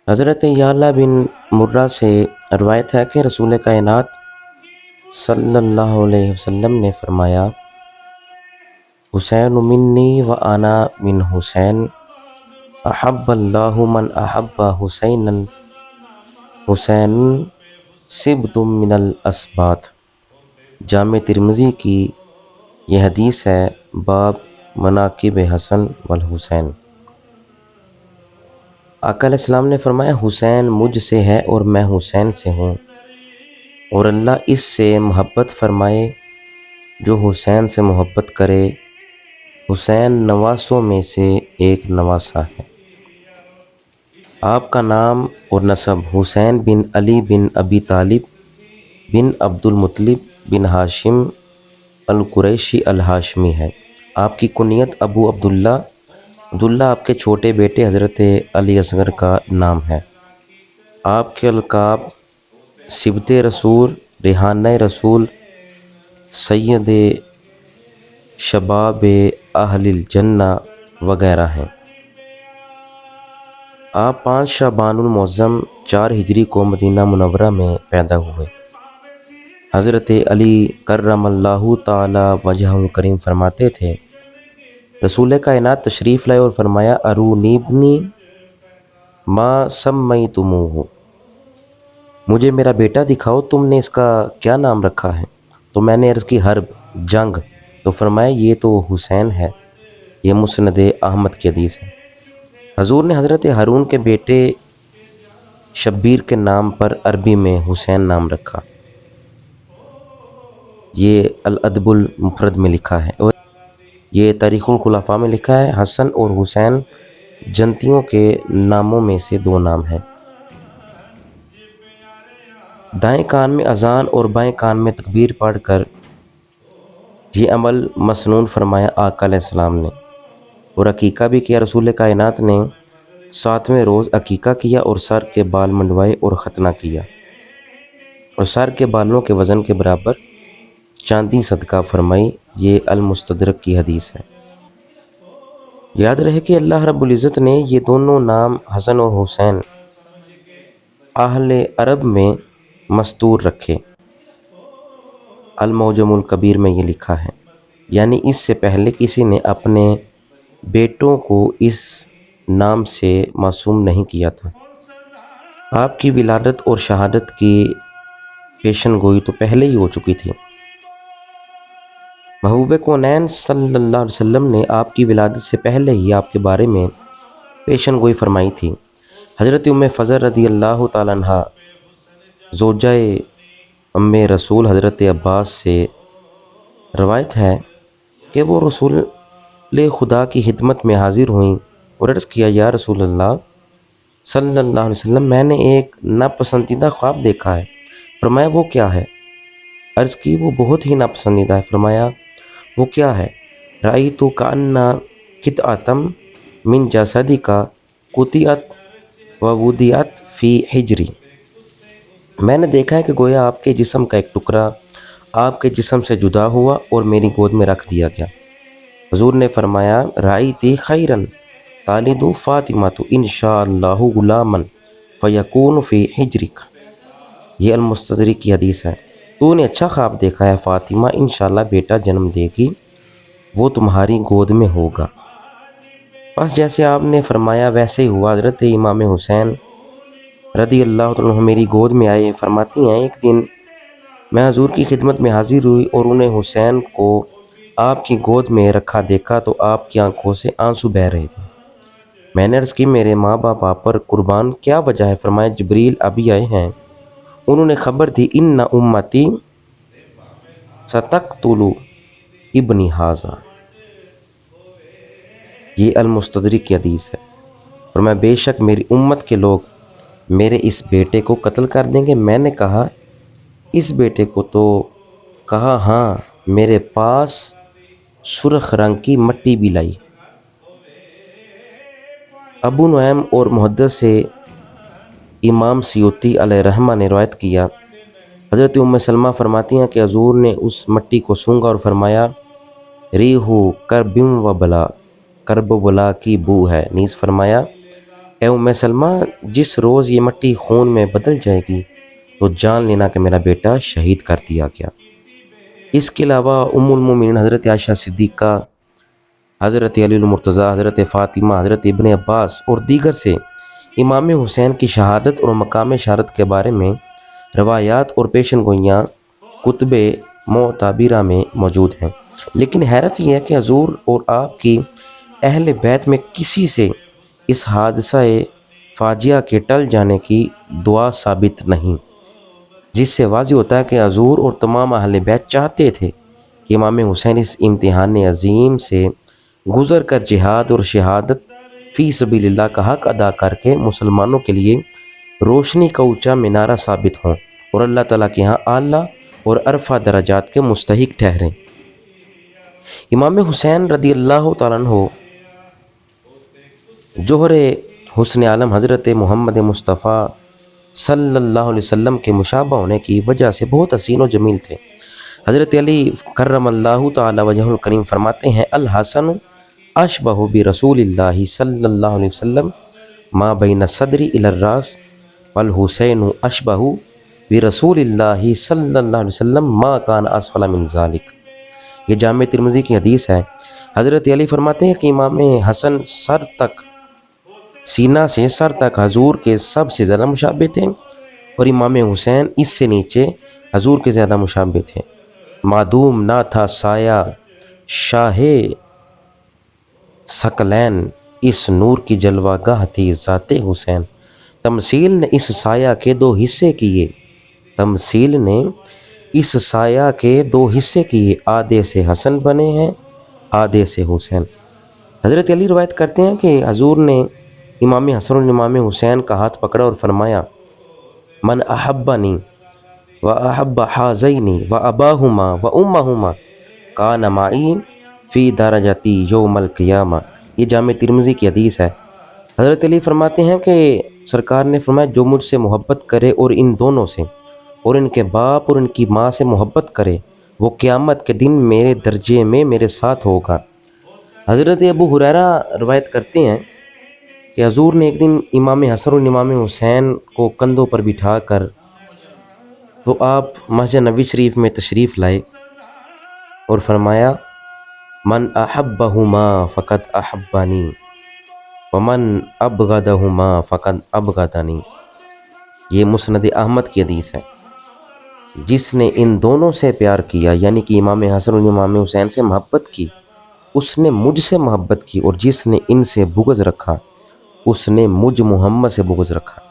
حضرت یعلا بن مرہ سے روایت ہے کہ رسول کائنات صلی اللہ علیہ وسلم نے فرمایا، حسین منی و انا من حسین، احب اللہ من احب حسینا، حسین سبت من الاسباط۔ جامع ترمذی کی یہ حدیث ہے، باب مناقب حسن والحسین۔ آقا علیہ السلام نے فرمایا، حسین مجھ سے ہے اور میں حسین سے ہوں، اور اللہ اس سے محبت فرمائے جو حسین سے محبت کرے۔ حسین نواسوں میں سے ایک نواسہ ہے۔ آپ کا نام اور نسب حسین بن علی بن ابی طالب بن عبد المطلب بن ہاشم القریشی الہاشمی ہے۔ آپ کی کنیت ابو عبداللہ آپ کے چھوٹے بیٹے حضرت علی اصغر کا نام ہے۔ آپ کے القاب سبط رسول، ریحانہ رسول، سید شباب اہل الجنہ وغیرہ ہیں۔ آپ 5 شعبان المعظم 4 ہجری کو مدینہ منورہ میں پیدا ہوئے۔ حضرت علی کرم اللہ تعالی وجہہ الکریم فرماتے تھے، رسول کائنات تشریف لائے اور فرمایا، ارونی ابنی ما سمیتموہ، مجھے میرا بیٹا دکھاؤ، تم نے اس کا کیا نام رکھا ہے؟ تو میں نے عرض کی، حرب، جنگ۔ تو فرمایا، یہ تو حسین ہے۔ یہ مسند احمد کی حدیث ہے۔ حضور نے حضرت ہارون کے بیٹے شبیر کے نام پر عربی میں حسین نام رکھا۔ یہ الادب المفرد میں لکھا ہے، اور یہ تاریخ الخلفاء میں لکھا ہے۔ حسن اور حسین جنتیوں کے ناموں میں سے 2 نام ہیں۔ دائیں کان میں اذان اور بائیں کان میں تکبیر پڑھ کر یہ عمل مسنون فرمایا آقا علیہ السلام نے، اور عقیقہ بھی کیا۔ رسول کائنات نے 7ویں روز عقیقہ کیا اور سر کے بال منڈوائے اور ختنہ کیا، اور سر کے بالوں کے وزن کے برابر چاندی صدقہ فرمائی۔ یہ المستدرک کی حدیث ہے۔ یاد رہے کہ اللہ رب العزت نے یہ دونوں نام حسن اور حسین اہل عرب میں مستور رکھے۔ المعجم الکبیر میں یہ لکھا ہے، یعنی اس سے پہلے کسی نے اپنے بیٹوں کو اس نام سے موسوم نہیں کیا تھا۔ آپ کی ولادت اور شہادت کی پیشن گوئی تو پہلے ہی ہو چکی تھی۔ محبوب کونین صلی اللہ علیہ وسلم نے آپ کی ولادت سے پہلے ہی آپ کے بارے میں پیشن گوئی فرمائی تھی۔ حضرت ام فضل رضی اللہ تعالیٰ عنہ زوجہ ام رسول حضرت عباس سے روایت ہے کہ وہ رسول خدا کی خدمت میں حاضر ہوئیں اور عرض کیا، یا رسول اللہ صلی اللہ علیہ وسلم، میں نے ایک ناپسندیدہ خواب دیکھا ہے۔ فرمایا، وہ کیا ہے؟ عرض کی، وہ بہت ہی ناپسندیدہ ہے۔ فرمایا، وہ کیا ہے؟ رأیت کأن قطعۃ من جسدک قطعت ووضعت فی حجری، میں نے دیکھا ہے کہ گویا آپ کے جسم کا ایک ٹکڑا آپ کے جسم سے جدا ہوا اور میری گود میں رکھ دیا گیا۔ حضور نے فرمایا، رأیتی خیرا تالد فاطمۃ انشاء اللہ غلاما فیکون فی حجرک۔ یہ المستدرک کی حدیث ہے۔ تو نے اچھا خواب دیکھا ہے، فاطمہ انشاءاللہ بیٹا جنم دے گی، وہ تمہاری گود میں ہوگا۔ بس جیسے آپ نے فرمایا ویسے ہی ہوا۔ حضرت امام حسین رضی اللہ عنہ میری گود میں آئے۔ فرماتی ہیں، ایک دن میں حضور کی خدمت میں حاضر ہوئی اور انہیں حسین کو آپ کی گود میں رکھا دیکھا تو آپ کی آنکھوں سے آنسو بہہ رہے تھے۔ میں نے عرض کی، میرے ماں باپ آپ پر قربان، کیا وجہ ہے؟ فرمایا، جبریل ابھی آئے ہیں، انہوں نے خبر دی، ان امتی ستقتل ابنی ھذا۔ یہ المستدرک کی حدیث ہے۔ فرمایا، بے شک میری امت کے لوگ میرے اس بیٹے کو قتل کر دیں گے۔ میں نے کہا، اس بیٹے کو؟ تو کہا، ہاں، میرے پاس سرخ رنگ کی مٹی بھی لائی۔ ابو نعیم اور محدث سے امام سیوطی علیہ رحمہ نے روایت کیا، حضرت ام سلمہ فرماتی ہیں کہ حضور نے اس مٹی کو سونگا اور فرمایا، ریحو کرب و بلا، کرب و بلا کی بو ہے۔ نیز فرمایا، اے ام سلمہ، جس روز یہ مٹی خون میں بدل جائے گی تو جان لینا کہ میرا بیٹا شہید کر دیا گیا۔ اس کے علاوہ ام المومنین حضرت عائشہ صدیقہ، حضرت علی المرتضیٰ، حضرت فاطمہ، حضرت ابن عباس اور دیگر سے امام حسین کی شہادت اور مقام شہادت کے بارے میں روایات اور پیشن گوئیاں کتب معتبرہ میں موجود ہیں، لیکن حیرت یہ ہے کہ حضور اور آپ کی اہل بیت میں کسی سے اس حادثہ فاجعہ کے ٹل جانے کی دعا ثابت نہیں، جس سے واضح ہوتا ہے کہ حضور اور تمام اہل بیت چاہتے تھے کہ امام حسین اس امتحان عظیم سے گزر کر جہاد اور شہادت فی سبیل اللہ کا حق ادا کر کے مسلمانوں کے لیے روشنی کا اونچا مینارہ ثابت ہوں اور اللہ تعالیٰ کے ہاں اعلیٰ اور عرفہ درجات کے مستحق ٹھہریں۔ امام حسین رضی اللہ تعالیٰ عنہ جوہر حسن عالم حضرت محمد مصطفیٰ صلی اللہ علیہ وسلم کے مشابہ ہونے کی وجہ سے بہت حسین و جمیل تھے۔ حضرت علی کرم اللہ تعالی وجہ الکریم فرماتے ہیں، الحسن اشبہ برسول اللہ صلی اللہ علیہ وسلم ما بین صدری الی الراس، والحسین اشبہ برسول اللہ صلی اللہ علیہ وسلم ما کان اسفل من ذالک۔ یہ جامع ترمذی کی حدیث ہے۔ حضرت علی فرماتے ہیں کہ امام حسن سینہ سے سر تک حضور کے سب سے زیادہ مشابہ تھے، اور امام حسین اس سے نیچے حضور کے زیادہ مشابہ تھے۔ معدوم نہ تھا سایہ شاہ ثقلین، اس نور کی جلوہ گاہ تھی ذات حسین۔ تمثیل نے اس سایہ کے دو حصے کیے، آدھے سے حسن بنے ہیں، آدھے سے حسین۔ حضرت علی روایت کرتے ہیں کہ حضور نے امام حسن اور امام حسین کا ہاتھ پکڑا اور فرمایا، من احبنی و احب حازینی و اباہما و امہما کان معی فی درجتی یوم القیامہ۔ یہ جامع ترمذی کی حدیث ہے۔ حضرت علی فرماتے ہیں کہ سرکار نے فرمایا، جو مجھ سے محبت کرے اور ان دونوں سے اور ان کے باپ اور ان کی ماں سے محبت کرے، وہ قیامت کے دن میرے درجے میں میرے ساتھ ہوگا۔ حضرت ابو ہریرہ روایت کرتے ہیں کہ حضور نے ایک دن امام حسن اور امام حسین کو کندھوں پر بٹھا کر تو آپ مسجد نبوی شریف میں تشریف لائے اور فرمایا، من احبہما فقد احبانی ومن ابغضہما فقد ابغضنی۔ یہ مسند احمد کی حدیث ہے۔ جس نے ان دونوں سے پیار کیا، یعنی کہ امام حسن اور امام حسین سے محبت کی، اس نے مجھ سے محبت کی، اور جس نے ان سے بغض رکھا، اس نے مجھ محمد سے بغض رکھا۔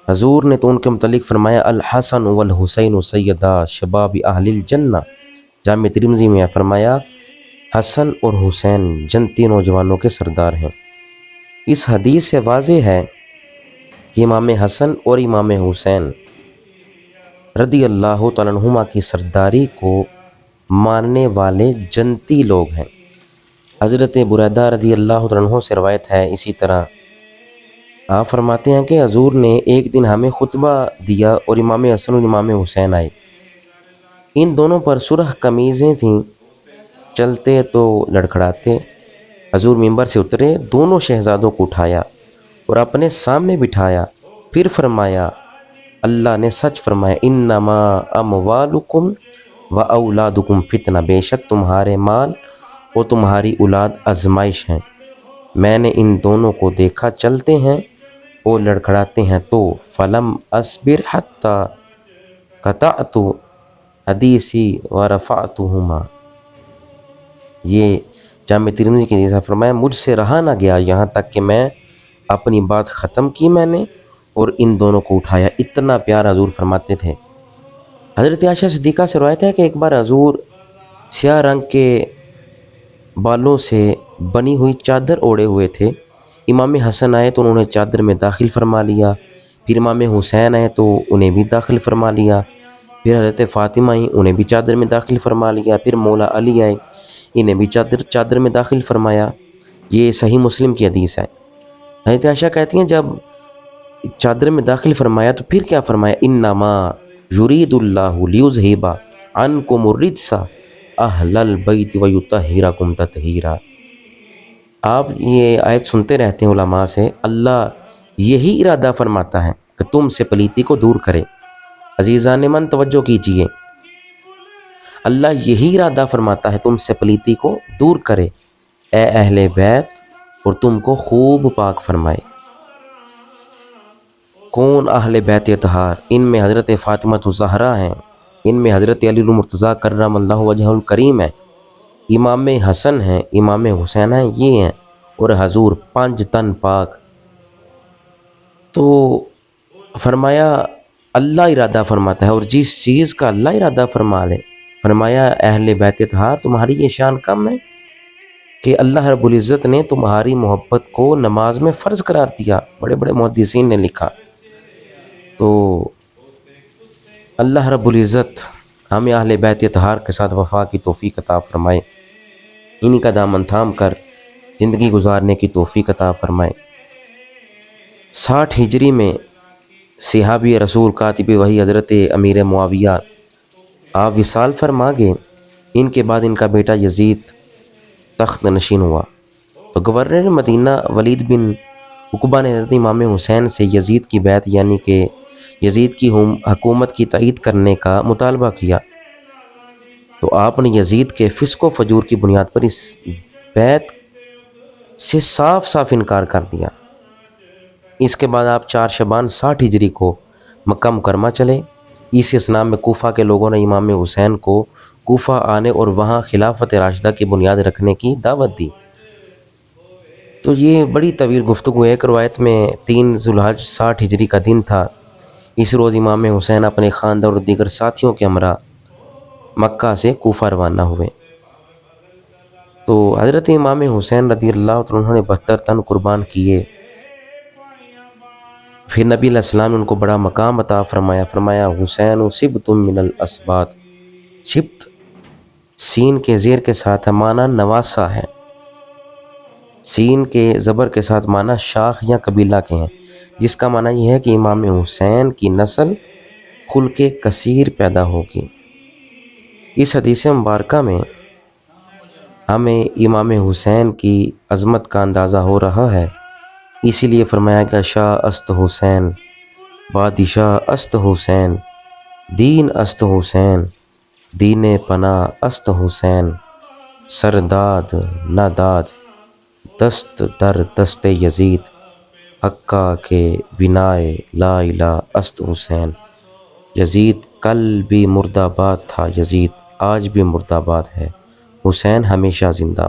حضور نے تو ان کے متعلق فرمایا، الحسن والحسین سیدا شباب اہل الجنہ۔ جامع ترمذی میں فرمایا، حسن اور حسین جنتی نوجوانوں کے سردار ہیں۔ اس حدیث سے واضح ہے کہ امام حسن اور امام حسین رضی اللہ تعالیٰ عنہما کی سرداری کو ماننے والے جنتی لوگ ہیں۔ حضرت بریدہ رضی اللہ تعالیٰ عنہ سے روایت ہے، اسی طرح آپ فرماتے ہیں کہ حضور نے ایک دن ہمیں خطبہ دیا اور امام حسن اور امام حسین آئے۔ ان دونوں پر سرخ قمیضیں تھیں، چلتے تو لڑکھڑاتے۔ حضور منبر سے اترے، دونوں شہزادوں کو اٹھایا اور اپنے سامنے بٹھایا، پھر فرمایا، اللہ نے سچ فرمایا، انما اموالکم و اولادکم فتنہ، بے شک تمہارے مال اور تمہاری اولاد آزمائش ہیں۔ میں نے ان دونوں کو دیکھا چلتے ہیں اور لڑکھڑاتے ہیں، تو فلم اصبر حتی قطعت حدیثی ورفعتہما۔ یہ جامع ترمذی کی حدیث ہے۔ فرمایا، مجھ سے رہا نہ گیا یہاں تک کہ میں اپنی بات ختم کی میں نے اور ان دونوں کو اٹھایا۔ اتنا پیار حضور فرماتے تھے۔ حضرت عائشہ صدیقہ سے روایت ہے کہ ایک بار حضور سیاہ رنگ کے بالوں سے بنی ہوئی چادر اوڑے ہوئے تھے۔ امام حسن آئے تو انہوں نے چادر میں داخل فرما لیا، پھر امام حسین آئے تو انہیں بھی داخل فرما لیا، پھر حضرت فاطمہ آئیں، انہیں بھی چادر میں داخل فرما لیا، پھر مولا علی آئے، انہیں بھی چادر میں داخل فرمایا۔ یہ صحیح مسلم کی حدیث ہے۔ حضرت عائشہ کہتی ہیں، جب چادر میں داخل فرمایا تو پھر کیا فرمایا، انما یرید اللہ لیذھب عنکم الرجس اہل البیت ویطہرکم تطہیرا۔ آپ یہ آیت سنتے رہتے ہیں علماء سے، اللہ یہی ارادہ فرماتا ہے کہ تم سے پلیتی کو دور کرے۔ عزیزان من توجہ کیجئے، اللہ یہی ارادہ فرماتا ہے تم سے پلیتی کو دور کرے، اے اہل بیت، اور تم کو خوب پاک فرمائے۔ کون اہل بیت اطہار؟ ان میں حضرت فاطمہ الزہرا ہیں، ان میں حضرت علی المرتضیٰ کرم اللہ وجہ الکریم ہے، امام حسن ہیں، امام حسین ہیں، یہ ہیں، اور حضور 5 تن پاک۔ تو فرمایا اللہ ارادہ فرماتا ہے، اور جس چیز کا اللہ ارادہ فرما لے، فرمایا اہل بیت اطہار تمہاری یہ شان کم ہے کہ اللہ رب العزت نے تمہاری محبت کو نماز میں فرض قرار دیا۔ بڑے بڑے محدثین نے لکھا۔ تو اللہ رب العزت ہمیں اہل بیت اطہار کے ساتھ وفا کی توفیق عطا فرمائے، انہی کا دامن تھام کر زندگی گزارنے کی توفیق عطا فرمائے۔ 60 ہجری میں صحابی رسول کاتب وحی حضرت امیر معاویہ آپ وصال فرما گئے۔ ان کے بعد ان کا بیٹا یزید تخت نشین ہوا، تو گورنر مدینہ ولید بن عقبہ نے حضرت امام حسین سے یزید کی بیعت یعنی کہ یزید کی حکومت کی تائید کرنے کا مطالبہ کیا، تو آپ نے یزید کے فسق و فجور کی بنیاد پر اس بیعت سے صاف صاف انکار کر دیا۔ اس کے بعد آپ 4 شعبان 60 ہجری کو مکہ مکرمہ چلے۔ اس اسلام میں کوفہ کے لوگوں نے امام حسین کو کوفہ آنے اور وہاں خلافت راشدہ کی بنیاد رکھنے کی دعوت دی۔ تو یہ بڑی طویل گفتگو، ایک روایت میں 3 ذوالحج 60 ہجری کا دن تھا۔ اس روز امام حسین اپنے خاندان اور دیگر ساتھیوں کے ہمراہ مکہ سے کوفہ روانہ ہوئے۔ تو حضرت امام حسین رضی اللہ عنہ نے 72 تن قربان کیے۔ پھر نبی علیہ السلام نے ان کو بڑا مقام عطا فرمایا، فرمایا حسین سبت من الاسباط۔ سبت سین کے زیر کے ساتھ معنی نواسا ہے، سین کے زبر کے ساتھ معنی شاخ یا قبیلہ کے ہیں، جس کا معنی یہ ہے کہ امام حسین کی نسل خلق کثیر پیدا ہوگی۔ اس حدیث مبارکہ میں ہمیں امام حسین کی عظمت کا اندازہ ہو رہا ہے، اسی لیے فرمایا گیا شاہ است حسین، بادشاہ است حسین، دین است حسین، دین پناہ است حسین، سرداد ناداد، دست در دست یزید، حقہ کے بنائے لا الہ است حسین۔ یزید کل بھی مردہ باد تھا، یزید آج بھی مردہ باد ہے، حسین ہمیشہ زندہ۔